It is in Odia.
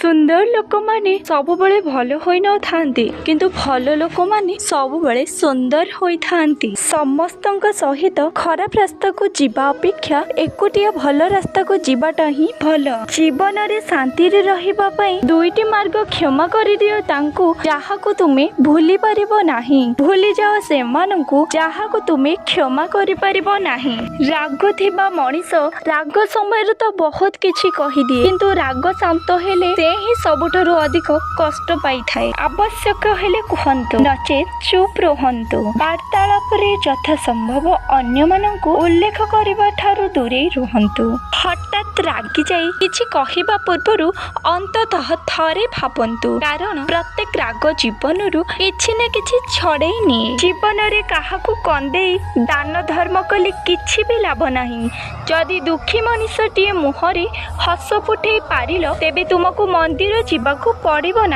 ସୁନ୍ଦର ଲୋକମାନେ ସବୁବେଳେ ଭଲ ହୋଇନଥାନ୍ତି, କିନ୍ତୁ ଭଲ ଲୋକମାନେ ସବୁବେଳେ ସୁନ୍ଦର ହୋଇଥାନ୍ତି। ସମସ୍ତଙ୍କ ସହିତ ଖରାପ ରାସ୍ତାକୁ ଯିବା ଅପେକ୍ଷା ଏକୁଟିଆ ଭଲ ରାସ୍ତାକୁ ଯିବାଟା ହିଁ ଭଲ। ଜୀବନରେ ଶାନ୍ତିରେ ରହିବା ପାଇଁ ଦୁଇଟି ମାର୍ଗ କ୍ଷମା କରିଦିଅ ତାଙ୍କୁ ଯାହାକୁ ତୁମେ ଭୁଲି ପାରିବ ନାହିଁ। ଭୁଲିଯାଅ ସେମାନଙ୍କୁ ଯାହାକୁ ତୁମେ କ୍ଷମା କରିପାରିବ ନାହିଁ। ରାଗ ଥିବା ମଣିଷ ରାଗ ସମୟରେ ତ ବହୁତ କିଛି କହିଦିଏ, କିନ୍ତୁ ରାଗ ଶାନ୍ତ ହେଲେ ସେ ହିଁ ସବୁଠାରୁ ଅଧିକ କଷ୍ଟ ପାଇଥାଏ। ଆବଶ୍ୟକ ହେଲେ କୁହନ୍ତୁ, ନଚେତ୍ ଚୁପ୍ ରୁହନ୍ତୁ। ବାର୍ତ୍ତାଳାପରେ ଯଥା ସମ୍ଭବ ଅନ୍ୟମାନଙ୍କୁ ଉଲ୍ଲେଖ କରିବା ଠାରୁ ଦୂରେଇ ରୁହନ୍ତୁ। ହଠାତ୍ ରାଗି ଯାଇ କିଛି କହିବା ପୂର୍ବରୁ ଅନ୍ତତଃ ଥରେ ଭାବନ୍ତୁ, କାରଣ ପ୍ରତ୍ୟେକ ରାଗ ଜୀବନରୁ କିଛି ନା କିଛି ଛଡ଼େଇ ନିଏ। ଜୀବନରେ କାହାକୁ କନ୍ଦେଇ ଦାନ ଧର୍ମ କଲେ କିଛି ବି ଲାଭ ନାହିଁ। ଯଦି ଦୁଃଖୀ ମଣିଷଟିଏ ମୁହଁରେ ହସ ଫୁଟେଇ ପାରିଲ, ତେବେ ତୁମକୁ ମନ୍ଦିର ଯିବାକୁ ପଡ଼ିବ ନାହିଁ।